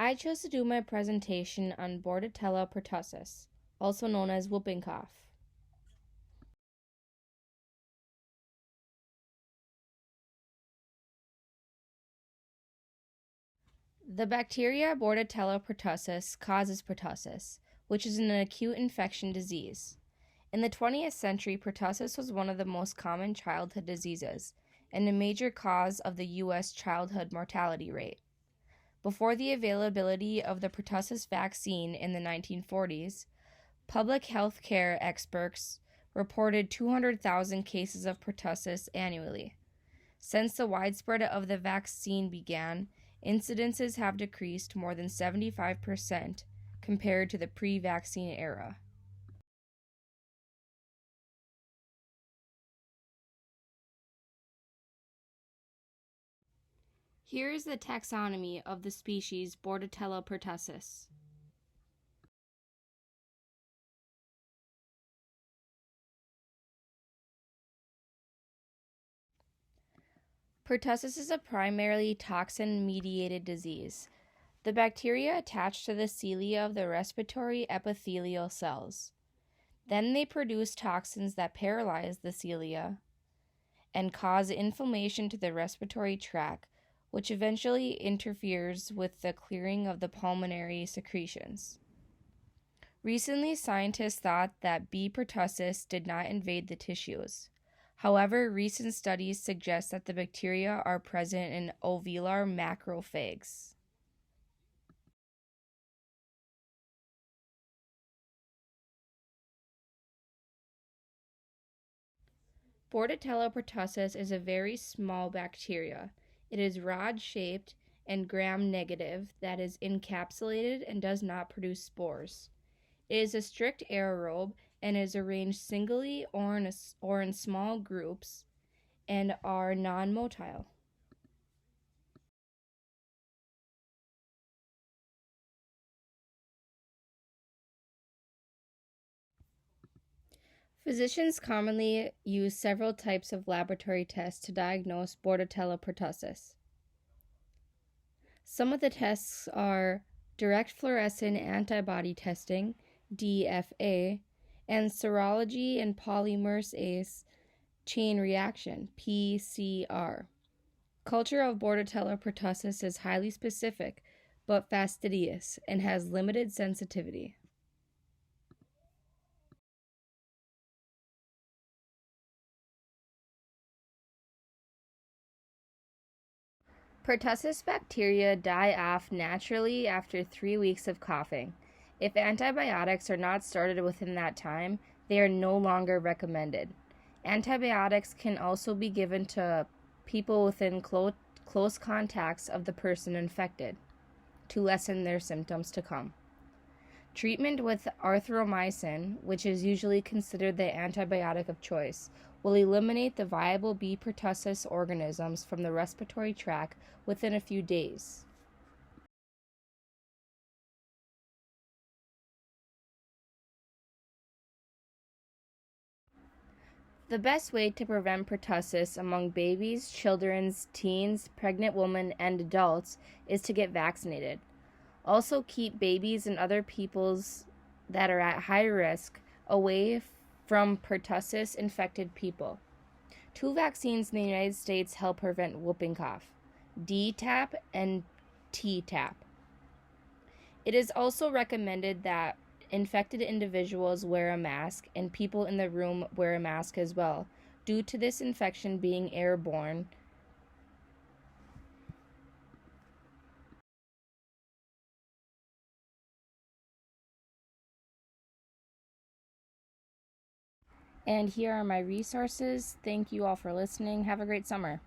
I chose to do my presentation on Bordetella pertussis, also known as whooping cough. The bacteria Bordetella pertussis causes pertussis, which is an acute infection disease. In the 20th century, pertussis was one of the most common childhood diseases and a major cause of the U.S. childhood mortality rate. Before the availability of the pertussis vaccine in the 1940s, public health care experts reported 200,000 cases of pertussis annually. Since the widespread of the vaccine began, incidences have decreased more than 75% compared to the pre-vaccine era. Here is the taxonomy of the species Bordetella pertussis. Pertussis is a primarily toxin-mediated disease. The bacteria attach to the cilia of the respiratory epithelial cells. Then they produce toxins that paralyze the cilia and cause inflammation to the respiratory tract, which eventually interferes with the clearing of the pulmonary secretions. Recently, scientists thought that B. pertussis did not invade the tissues. However, recent studies suggest that the bacteria are present in alveolar macrophages. Bordetella pertussis is a very small bacteria. It is rod-shaped and gram-negative that is encapsulated and does not produce spores. It is a strict aerobe and is arranged singly or in small groups and are non-motile. Physicians commonly use several types of laboratory tests to diagnose Bordetella pertussis. Some of the tests are direct fluorescent antibody testing, DFA, and serology and polymerase chain reaction, PCR. Culture of Bordetella pertussis is highly specific but fastidious and has limited sensitivity. Pertussis bacteria die off naturally after 3 weeks of coughing. If antibiotics are not started within that time, they are no longer recommended. Antibiotics can also be given to people within close contacts of the person infected to lessen their symptoms to come. Treatment with erythromycin, which is usually considered the antibiotic of choice, will eliminate the viable B. pertussis organisms from the respiratory tract within a few days. The best way to prevent pertussis among babies, children, teens, pregnant women, and adults is to get vaccinated. Also, keep babies and other peoples that are at high risk away from pertussis infected people. 2 vaccines in the United States help prevent whooping cough: DTaP and TTaP. It is also recommended that infected individuals wear a mask and people in the room wear a mask as well, due to this infection being airborne. And here are my resources. Thank you all for listening. Have a great summer.